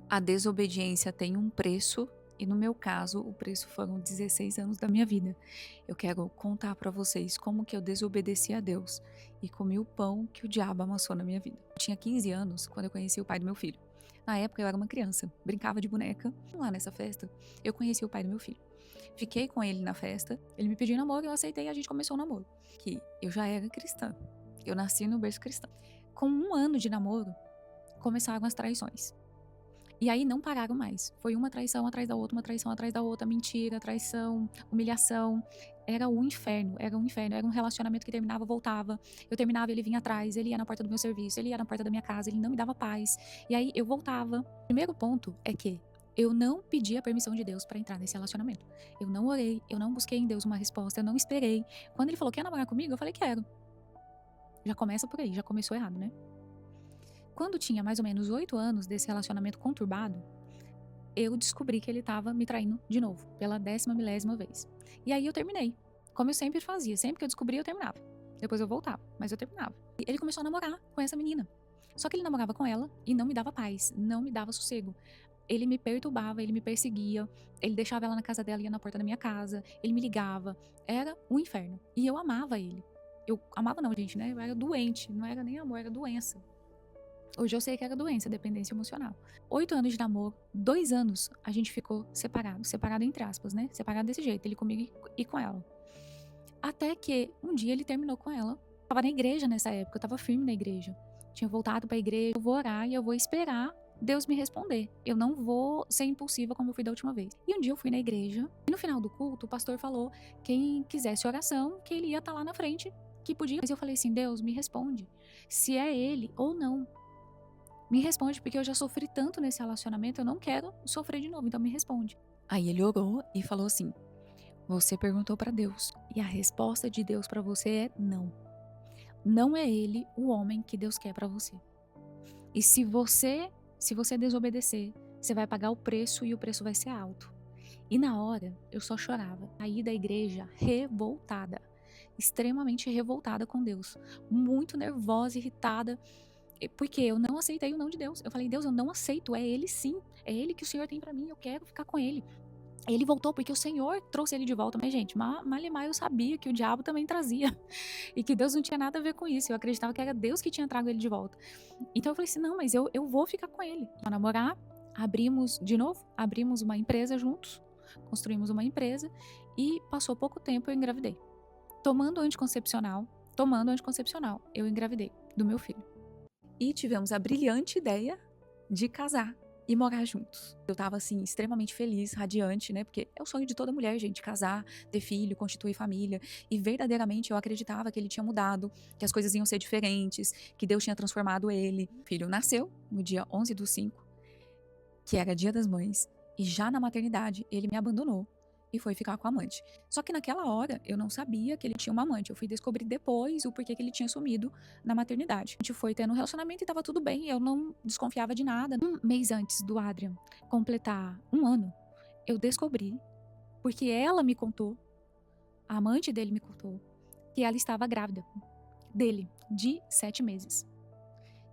A desobediência tem um preço e no meu caso, o preço foram 16 anos da minha vida. Eu quero contar pra vocês como que eu desobedeci a Deus e comi o pão que o diabo amassou na minha vida. Eu tinha 15 anos quando eu conheci o pai do meu filho. Na época eu era uma criança, brincava de boneca. Lá nessa festa, eu conheci o pai do meu filho. Fiquei com ele na festa, ele me pediu namoro, eu aceitei e a gente começou o namoro. Que eu já era cristã, eu nasci no berço cristão. Com um ano de namoro, começaram as traições. E aí não pararam mais. Foi uma traição atrás da outra, uma traição atrás da outra, mentira, traição, humilhação. Era o inferno, era um inferno. Era um relacionamento que terminava, voltava. Eu terminava, ele vinha atrás, ele ia na porta do meu serviço, ele ia na porta da minha casa, ele não me dava paz. E aí eu voltava. O primeiro ponto é que eu não pedi a permissão de Deus para entrar nesse relacionamento. Eu não orei, eu não busquei em Deus uma resposta, eu não esperei. Quando ele falou: "Quer namorar comigo?", eu falei: "Quero". Já começa por aí, já começou errado, né? Quando tinha mais ou menos 8 anos desse relacionamento conturbado, eu descobri que ele estava me traindo de novo, pela 10ª milésima vez. E aí eu terminei, como eu sempre fazia, sempre que eu descobria eu terminava. Depois eu voltava, mas eu terminava. E ele começou a namorar com essa menina. Só que ele namorava com ela e não me dava paz, não me dava sossego. Ele me perturbava, ele me perseguia, ele deixava ela na casa dela e ia na porta da minha casa, ele me ligava, era um inferno. E eu amava ele. Eu amava não, gente, né? Eu era doente, não era nem amor, era doença. Hoje eu sei que era doença, dependência emocional. 8 anos de namoro, 2 anos a gente ficou separado. Separado entre aspas, né? Separado desse jeito, ele comigo e com ela. Até que um dia ele terminou com ela. Eu tava na igreja nessa época, eu tava firme na igreja. Tinha voltado pra igreja, eu vou orar e eu vou esperar Deus me responder. Eu não vou ser impulsiva como eu fui da última vez. E um dia eu fui na igreja e no final do culto o pastor falou quem quisesse oração, que ele ia estar lá na frente, que podia. Mas eu falei assim: Deus, me responde se é ele ou não. Me responde, porque eu já sofri tanto nesse relacionamento, eu não quero sofrer de novo, então me responde. Aí ele orou e falou assim: você perguntou pra Deus, e a resposta de Deus pra você é não. Não é ele o homem que Deus quer pra você. E se você desobedecer, você vai pagar o preço e o preço vai ser alto. E na hora, eu só chorava. Saí da igreja revoltada, extremamente revoltada com Deus, muito nervosa, irritada, porque eu não aceitei o não de Deus. Eu falei: Deus, eu não aceito, é ele sim, é ele que o Senhor tem pra mim, eu quero ficar com ele. Ele voltou porque o Senhor trouxe ele de volta. Mas, gente, malemar eu sabia que o diabo também trazia. E que Deus não tinha nada a ver com isso. Eu acreditava que era Deus que tinha trago ele de volta. Então eu falei assim: não, mas eu vou ficar com ele. Pra namorar, abrimos uma empresa juntos. Construímos uma empresa. E passou pouco tempo, eu engravidei. Tomando anticoncepcional, eu engravidei do meu filho. E tivemos a brilhante ideia de casar e morar juntos. Eu tava assim, extremamente feliz, radiante, né? Porque é o sonho de toda mulher, gente, casar, ter filho, constituir família. E verdadeiramente eu acreditava que ele tinha mudado, que as coisas iam ser diferentes, que Deus tinha transformado ele. O filho nasceu no dia 11/5, que era Dia das Mães, e já na maternidade ele me abandonou e foi ficar com a amante. Só que naquela hora eu não sabia que ele tinha uma amante. Eu fui descobrir depois o porquê que ele tinha sumido na maternidade. A gente foi tendo um relacionamento e tava tudo bem, eu não desconfiava de nada. Um mês antes do Adrian completar um ano, eu descobri, porque ela me contou, a amante dele me contou, que ela estava grávida dele, de 7 meses.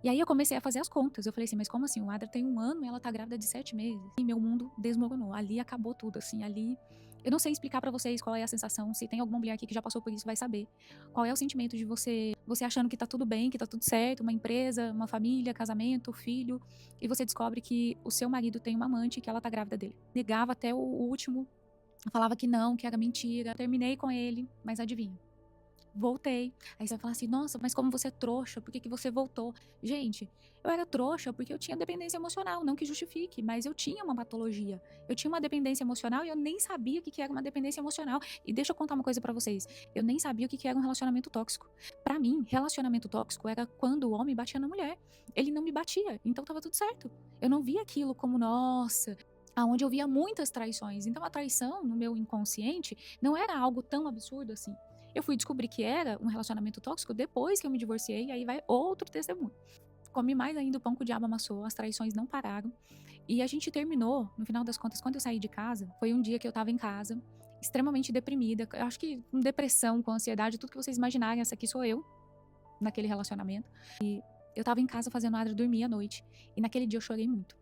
E aí eu comecei a fazer as contas. Eu falei assim: mas como assim? O Adra tem um ano e ela tá grávida de 7 meses. E meu mundo desmoronou. Ali acabou tudo, assim. Ali. Eu não sei explicar pra vocês qual é a sensação. Se tem alguma mulher aqui que já passou por isso, vai saber. Qual é o sentimento de você achando que tá tudo bem, que tá tudo certo, uma empresa, uma família, casamento, filho, e você descobre que o seu marido tem uma amante e que ela tá grávida dele. Negava até o último, falava que não, que era mentira. Terminei com ele, mas adivinha? Voltei. Aí você vai falar assim: nossa, mas como você é trouxa, por que que você voltou? Gente, eu era trouxa porque eu tinha dependência emocional, não que justifique, mas eu tinha uma patologia. Eu tinha uma dependência emocional e eu nem sabia o que que era uma dependência emocional. E deixa eu contar uma coisa pra vocês: eu nem sabia o que que era um relacionamento tóxico. Pra mim, relacionamento tóxico era quando o homem batia na mulher. Ele não me batia, então tava tudo certo. Eu não via aquilo como, nossa, aonde eu via muitas traições. Então a traição no meu inconsciente não era algo tão absurdo assim. Eu fui descobrir que era um relacionamento tóxico depois que eu me divorciei, e aí vai outro testemunho. Comi mais ainda o pão que o diabo amassou, as traições não pararam. E a gente terminou, no final das contas, quando eu saí de casa, foi um dia que eu tava em casa, extremamente deprimida. Eu acho que com depressão, com ansiedade, tudo que vocês imaginarem, essa aqui sou eu, naquele relacionamento. E eu tava em casa fazendo a Adra dormir à noite. E naquele dia eu chorei muito.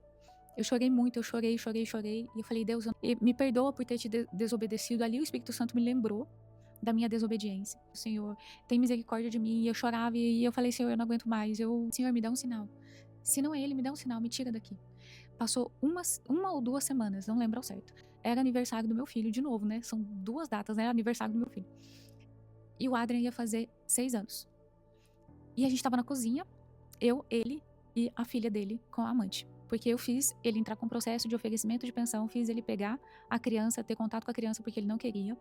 Eu chorei muito, eu chorei, chorei, chorei. E eu falei: "Deus, me perdoa por ter te desobedecido". Ali o Espírito Santo me lembrou da minha desobediência. O Senhor tem misericórdia de mim. E eu chorava e eu falei: "Senhor, eu não aguento mais. Senhor, me dá um sinal. Se não é ele, me dá um sinal, me tira daqui". Passou uma ou 2 semanas, não lembro ao certo. Era aniversário do meu filho de novo, né, são 2 datas, né, aniversário do meu filho. E o Adrian ia fazer 6 anos. E a gente estava na cozinha, eu, ele e a filha dele com a amante. Porque eu fiz ele entrar com um processo de oferecimento de pensão, fiz ele pegar a criança, ter contato com a criança porque ele não queria.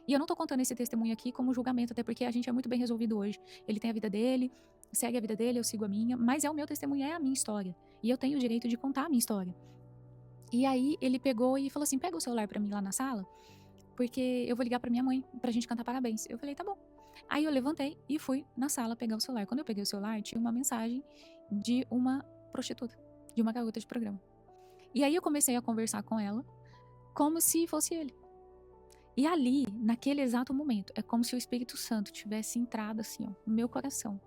E eu não tô contando esse testemunho aqui como julgamento, até porque a gente é muito bem resolvido hoje. Ele tem a vida dele, segue a vida dele, eu sigo a minha, mas é o meu testemunho, é a minha história. E eu tenho o direito de contar a minha história. E aí ele pegou e falou assim: "Pega o celular pra mim lá na sala, porque eu vou ligar pra minha mãe pra gente cantar parabéns". Eu falei: "Tá bom". Aí eu levantei e fui na sala pegar o celular. Quando eu peguei o celular, tinha uma mensagem de uma prostituta, de uma garota de programa. E aí eu comecei a conversar com ela como se fosse ele. E ali, naquele exato momento, é como se o Espírito Santo tivesse entrado assim, ó, no meu coração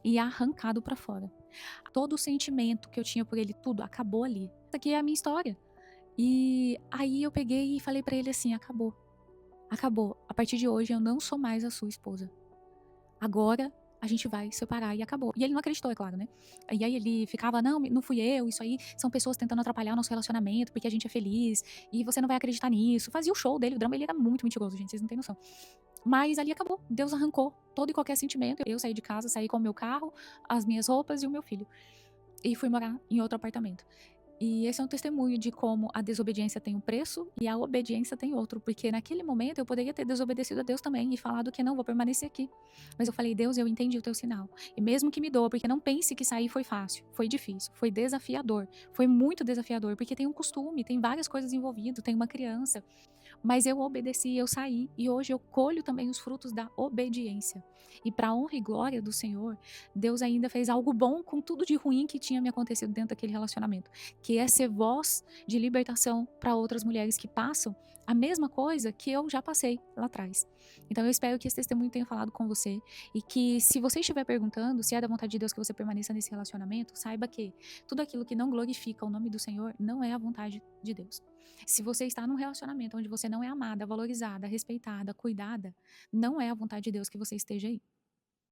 e arrancado pra fora. Todo o sentimento que eu tinha por ele, tudo acabou ali. Essa aqui é a minha história. E aí eu peguei e falei pra ele assim: "Acabou. Acabou. A partir de hoje eu não sou mais a sua esposa. Agora a gente vai separar e acabou". E ele não acreditou, é claro, né. E aí ele ficava: "Não, não fui eu, isso aí são pessoas tentando atrapalhar o nosso relacionamento, porque a gente é feliz, e você não vai acreditar nisso". Fazia o show dele, o drama, ele era muito mentiroso, gente, vocês não têm noção. Mas ali acabou, Deus arrancou todo e qualquer sentimento. Eu saí de casa, saí com o meu carro, as minhas roupas e o meu filho, e fui morar em outro apartamento. E esse é um testemunho de como a desobediência tem um preço e a obediência tem outro, porque naquele momento eu poderia ter desobedecido a Deus também e falado que não, vou permanecer aqui. Mas eu falei: "Deus, eu entendi o teu sinal. E mesmo que me doa, porque não pense que sair foi fácil, foi difícil, foi desafiador, foi muito desafiador, porque tem um costume, tem várias coisas envolvidas, tem uma criança, mas eu obedeci, eu saí e hoje eu colho também os frutos da obediência. E para honra e glória do Senhor, Deus ainda fez algo bom com tudo de ruim que tinha me acontecido dentro daquele relacionamento, que é ser voz de libertação para outras mulheres que passam a mesma coisa que eu já passei lá atrás. Então eu espero que esse testemunho tenha falado com você e que, se você estiver perguntando se é da vontade de Deus que você permaneça nesse relacionamento, saiba que tudo aquilo que não glorifica o nome do Senhor não é a vontade de Deus. Se você está num relacionamento onde você não é amada, valorizada, respeitada, cuidada, não é a vontade de Deus que você esteja aí.